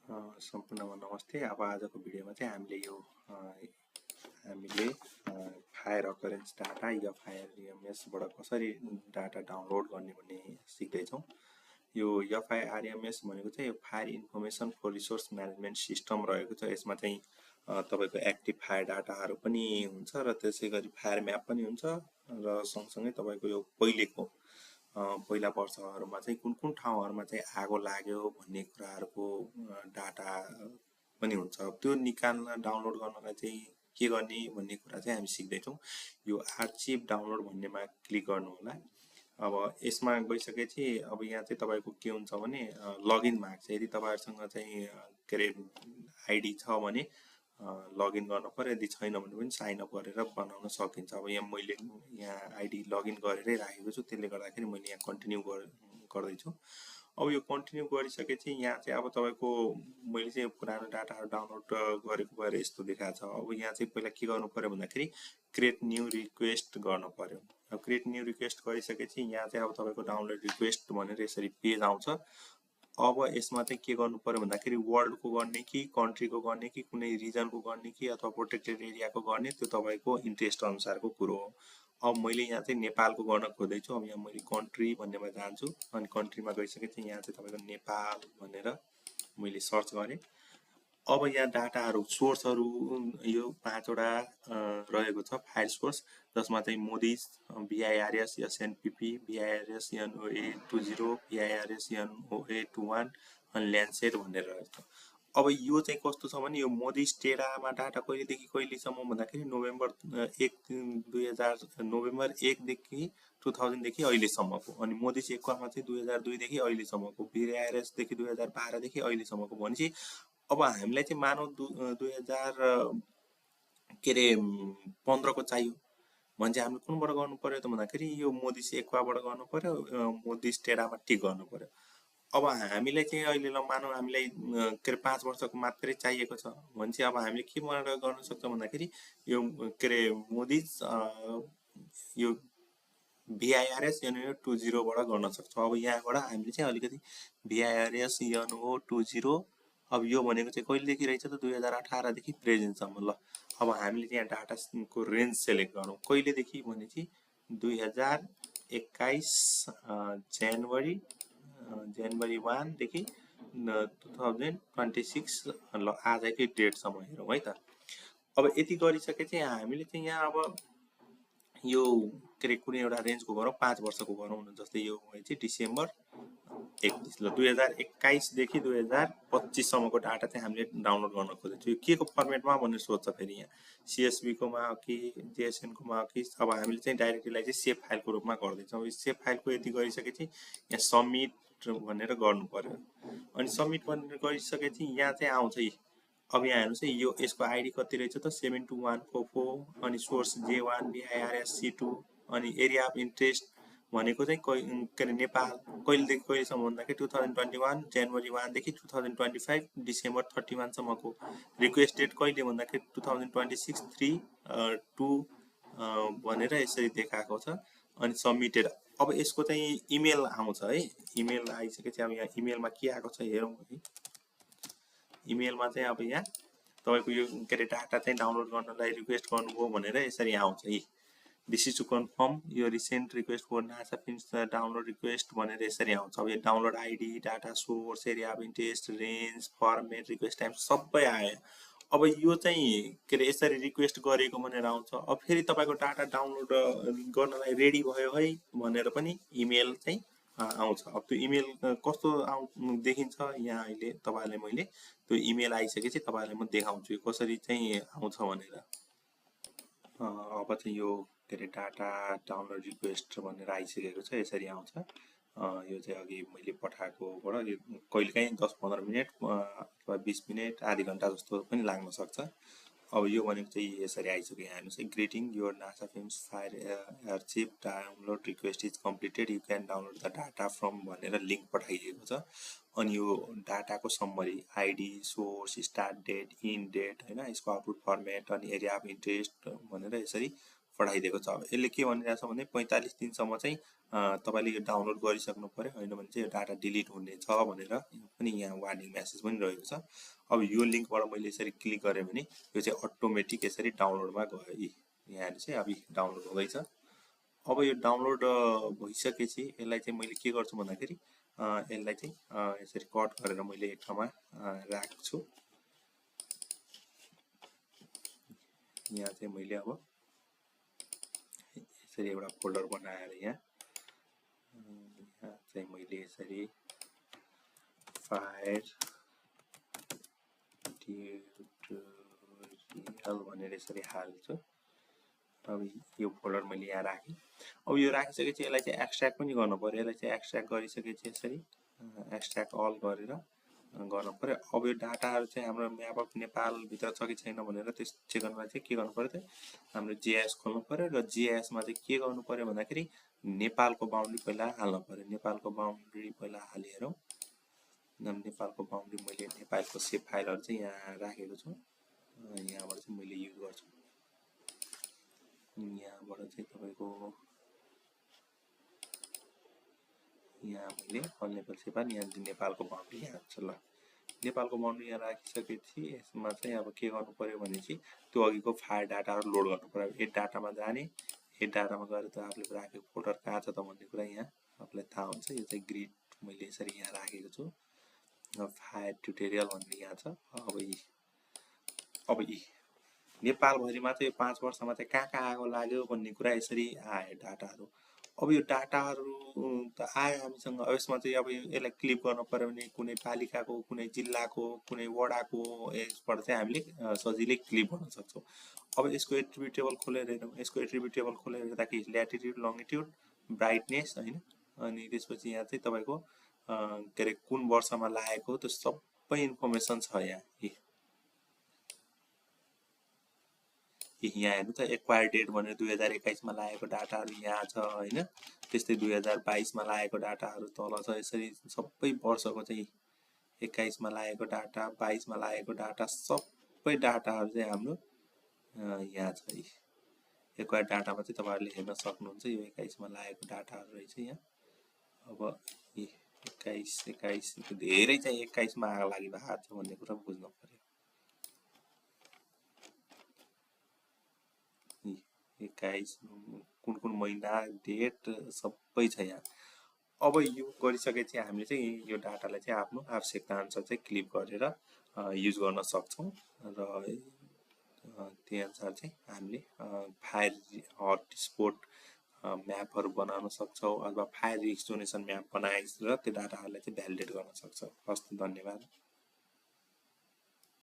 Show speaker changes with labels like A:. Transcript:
A: सम्पूर्णमा नमस्ते। अब आजको भिडियोमा चाहिँ हामीले फायर अकरेन्स डाटा या FIREMS बाट कसरी डाटा डाउनलोड गर्ने भन्ने सिक्दैछौँ। यो FIREMS भनेको चाहिँ fire information for resource management system रहेको छ। यसमा चाहिँ तपाईको एक्टिभ फायर डाटाहरू पनि हुन्छ र त्यसै गरी फायर म्याप पनि हुन्छ र सँगसँगै तपाईको यो पहिला वर्षहरूमा चाहिँ कुन कुन ठाउँहरूमा चाहिँ आगो लाग्यो भन्ने कुराहरूको डाटा पनि हुन्छ। त्यो निकाल्न डाउनलोड गर्नलाई चाहिँ के गर्ने भन्ने कुरा चाहिँ हामी सिक्दैछौँ। यो आर्चिभ डाउनलोड भन्नेमा क्लिक गर्नु होला। अब यसमा गइसकेपछि अब यहाँ चाहिँ तपाईको के हुन्छ भने लगइन माग्छ। यदि तपाईहरुसँग चाहिँ के अरे आइडी छ भने लगइन गर्नु पर्यो, यदि छैन भने पनि साइन अप गरेर बनाउन सकिन्छ। अब यहाँ मैले आइडी लगइन गरेरै राखेको छु, त्यसले गर्दाखेरि मैले यहाँ कन्टिन्यू गर्दैछु। अब यो कन्टिन्यू गरिसकेपछि यहाँ चाहिँ अब तपाईको मैले चाहिँ पुरानो डाटाहरू डाउनलोड गरेको भएर यस्तो देखाएको छ। अब यहाँ चाहिँ पहिला के गर्नु पर्यो भन्दाखेरि क्रिएट न्यू रिक्वेस्ट गर्नु पर्यो। अब क्रिएट न्यू रिक्वेस्ट गरिसकेपछि यहाँ चाहिँ अब तपाईको डाउनलोड रिक्वेस्ट भनेर यसरी पेज आउँछ। अब यसमा चाहिँ के गर्नु पर्यो भन्दाखेरि वर्ल्डको गर्ने कि कन्ट्रीको गर्ने कि कुनै रिजनको गर्ने कि अथवा प्रोटेक्टेड एरियाको गर्ने, त्यो तपाईको इन्ट्रेस्ट अनुसारको कुरो हो। अब मैले यहाँ चाहिँ नेपालको गर्न खोज्दैछु। अब यहाँ मैले कन्ट्री भन्नेमा जान्छु अनि कन्ट्रीमा गइसकेपछि यहाँ चाहिँ तपाईको नेपाल भनेर मैले सर्च गरेँ। अब यहाँ डाटाहरू सोर्सहरू यो 5 वटा रहेको छ फाइल सोर्स, जसमा चाहिँ मोदिस, VIRS SNPP, VIRS NOA20, VIRS NOA21 अनि ल्यान्डसेट भनेर रहेछ। अब यो चाहिँ कस्तो छ भने यो मोदिस टेरामा डाटा कहिलेदेखि कहिलेसम्म भन्दाखेरि नोभेम्बर 1 देखि 2000 देखि अहिलेसम्मको, अनि मोदिस एक्वामा चाहिँ 2002 देखि अहिलेसम्मको, VIRS देखि 2012 देखि अहिलेसम्मको। भनेपछि अब हामीलाई चाहिँ मानव 2015 को चाहियो भने चाहिँ हामीले कुनबाट गर्नु पर्यो त भन्दाखेरि यो मोदिस एक्वाबाट गर्नु पर्यो, मोदिस टेरामा टिक गर्नु पर्यो। अब हामीलाई चाहिँ अहिले मानव हामीलाई 5 वर्षको मात्रै चाहिएको छ भने चाहिँ अब हामीले के गर्न सक्छौँ भन्दाखेरि यो मोदिस यो VIRS NO20 बाट गर्न सक्छौँ। अब यहाँबाट हामीले चाहिँ अलिकति VIRS NO20, अब यो भनेको चाहिँ कहिलेदेखि रहेछ त 2018 देखि प्रेजेन्टसम्म। ल अब हामीले चाहिँ यहाँ डाटाको रेन्ज सेलेक्ट गरौँ। कहिलेदेखि भने चाहिँ 2021 जनवरी 1 देखि 2026 ल आजकै डेटसम्म हेरौँ है त। अब यति गरिसकेपछि हामीले चाहिँ यहाँ अब यो कुनै एउटा रेन्जको गरौँ, 5 वर्षको गरौँ न। जस्तै यो चाहिँ डिसेम्बर 31 ल 2021 देखि 2025 सम्मको डाटा चाहिँ हामीले डाउनलोड गर्न खोजेछौँ। यो के को फर्मेटमा भनेर सोध्छ फेरि यहाँ CSV कोमा हो कि JSON कोमा हो कि। अब हामीले चाहिँ डाइरेक्ट यसलाई चाहिँ सेभ फाइलको रूपमा गर्दैछौँ। यो सेभ फाइलको यति गरिसकेपछि यहाँ सबमिट भनेर गर्नु पर्यो। अनि सबमिट भनेर गरिसकेपछि यहाँ चाहिँ आउँछ यी। अब यहाँ हेर्नुस् है, यो यसको आइडी कति रहेछ त 72144, अनि सोर्स J1 VIRS C2, अनि एरिया अफ इन्ट्रेस्ट भनेको चाहिँ नेपाल कहिलेदेखि कहिलेसम्म भन्दाखेरि 2021 जनवरी 1 देखि 2025 डिसेम्बर 31 सम्मको। रिक्वेस्ट डेट कहिले भन्दाखेरि 2026 3/2 भनेर यसरी देखाएको छ। अनि सबमिटेड। अब यसको चाहिँ इमेल आउँछ है। इमेल आइसकेपछि अब यहाँ इमेलमा के आएको छ हेरौँ है। इमेलमा चाहिँ अब यहाँ तपाईको यो डाटा चाहिँ डाउनलोड गर्नलाई रिक्वेस्ट गर्नुभयो भनेर यसरी आउँछ यी। दिस इज टु कन्फर्म यो recent request for NASA films download request भनेर यसरी आउँछ। अब यो download ID, data source, area of interest, range, format, request time सबै आयो। अब यो चाहिँ यसरी रिक्वेस्ट गरेको भनेर आउँछ। अब फेरि तपाईको डाटा डाउनलोड गर्नलाई रेडी भयो है भनेर पनि इमेल चाहिँ आउँछ। अब त्यो इमेल कस्तो देखिन्छ यहाँ अहिले तपाईहरुले मैले त्यो इमेल आइसकेपछि तपाईहरुलाई म देखाउँछु यो कसरी चाहिँ आउँछ भनेर। अब चाहिँ यो डाटा डाउनलोड रिक्वेस्ट भनेर आइसकेको छ, यसरी आउँछ। यो चाहिँ अघि मैले पठाएकोबाट यो कहिलेकाहीँ 10-15 मिनेट अथवा 20 मिनेट आधी घण्टा जस्तो पनि लाग्न सक्छ। अब यो भनेको चाहिँ यसरी आइसक्यो। यहाँ हेर्नुस् है, greeting your NASA films fire archive download request is completed, you can download the data from भनेर लिङ्क पठाइएको छ। अनि यो डाटाको summary, ID, source, start date, end date हैन, यसको आउटपुट फर्मेट, अनि एरिया अफ इन्ट्रेस्ट भनेर यसरी पठाइदिएको छ। अब यसले के भनिरहेछ भने 45 दिनसम्म चाहिँ तपाईँले यो डाउनलोड गरिसक्नु पर्यो, होइन भने चाहिँ यो डाटा डिलिट हुनेछ भनेर पनि यहाँ वार्निङ मेसेज पनि रहेको छ। अब यो लिङ्कबाट मैले यसरी क्लिक गरेँ भने यो चाहिँ अटोमेटिक यसरी डाउनलोडमा गयो। यहाँ चाहिँ अब डाउनलोड हुँदैछ। अब यो डाउनलोड भइसकेपछि यसलाई चाहिँ मैले के गर्छु भन्दाखेरि यसलाई चाहिँ यसरी कट गरेर मैले एक ठाउँमा राख्छु। यहाँ चाहिँ मैले अब यसरी एउटा फोल्डर बनाएर यहाँ चाहिँ मैले यसरी फायर ट्युटोरियल भनेर यसरी हाल्छु। अब यो फोल्डर मैले यहाँ राखेँ। अब यो राखिसकेपछि यसलाई चाहिँ एक्सट्र्याक्ट पनि गर्नु पर्यो। यसलाई चाहिँ एक्सट्र्याक्ट गरिसकेपछि यसरी एक्सट्र्याक्ट अल गरेर गर्नु पर्यो। अब यो डाटाहरू चाहिँ हाम्रो म्याप अफ नेपालभित्र छ कि छैन भनेर त्यस चेक गर्नलाई चाहिँ के गर्नु पर्यो त हाम्रो जिआइएस खोल्नु पर्यो र जिआइएसमा चाहिँ के गर्नु पर्यो भन्दाखेरि नेपालको बााउन्ड्री पहिला हाल्नु पर्यो। नेपालको बााउन्ड्री पहिला हालेर नेपालको बााउन्ड्री मैले नेपालको सेभ फाइलहरू चाहिँ यहाँ राखेको छु। यहाँबाट चाहिँ मैले युज गर्छु। यहाँबाट चाहिँ तपाईँको यहाँ मैले अल नेपाल सेभ फाइल यहाँ नेपालको बााउन्ड्री यहाँ छ। ल नेपालको बााउन्ड्री यहाँ राखिसकेपछि यसमा चाहिँ अब के गर्नु पर्यो भनेपछि त्यो अघिको फायर डाटाहरू लोड गर्नु पर्यो। एड डाटामा जाने, एड डाटामा गएर त आफूले राखेको फोल्डर कहाँ छ त भन्ने कुरा यहाँ आफूलाई थाहा हुन्छ। यो चाहिँ ग्रिड मैले यसरी यहाँ राखेको छु। फायर ट्युटोरियल भन्ने यहाँ छ। अब यी नेपालभरिमा चाहिँ 5 वर्षमा चाहिँ कहाँ आगो लाग्यो भन्ने कुरा यसरी आयो डाटाहरू। अब यो डाटाहरू त आयो हामीसँग। अब यसमा चाहिँ अब यसलाई क्लिक गर्नु पर्यो भने कुनै पालिकाको, कुनै जिल्लाको, कुनै वडाको यसबाट चाहिँ हामीले सजिलै क्लिक गर्न सक्छौँ। अब यसको एट्रिब्युट टेबल खोलेर हेरौँ। यसको एट्रिब्युट टेबल खोलेर हेर्दाखेरि ल्याटिट्युड, लङ्गिट्युड, ब्राइटनेस, होइन, अनि त्यसपछि यहाँ चाहिँ तपाईँको के अरे कुन वर्षमा लागेको त्यो सबै इन्फर्मेसन छ यहाँ। यहाँ हेर्नु त एक्वायर डेट भनेर 2021 मा लागेको डाटाहरू यहाँ छ, होइन। त्यस्तै 2022 मा लागेको डाटाहरू तल छ। यसरी सबै वर्षको चाहिँ 21 मा लागेको डाटा, 22 मा लागेको डाटा, सबै डाटाहरू चाहिँ हाम्रो यहाँ छ। एक्वायर डाटामा चाहिँ तपाईँहरूले हेर्न सक्नुहुन्छ। यो 21 मा लागेको डाटाहरू रहेछ यहाँ। अब 21 धेरै चाहिँ 21 मा आगो लागिरहेको छ भन्ने कुरा बुझ्नु पर्यो। 21 कुन महिना, डेट सबै छ यहाँ। अब यो गरिसकेपछि हामीले चाहिँ यो डाटालाई चाहिँ आफ्नो आवश्यकता अनुसार चाहिँ क्लिक गरेर युज गर्न सक्छौँ र त्यही अनुसार चाहिँ हामीले फायर हटस्पट म्यापहरू बनाउन सक्छौँ अथवा फायर रिस्क जोनेसन म्याप बनाएर त्यो डाटाहरूलाई चाहिँ भ्यालिडेट गर्न सक्छौँ। हस्, धन्यवाद।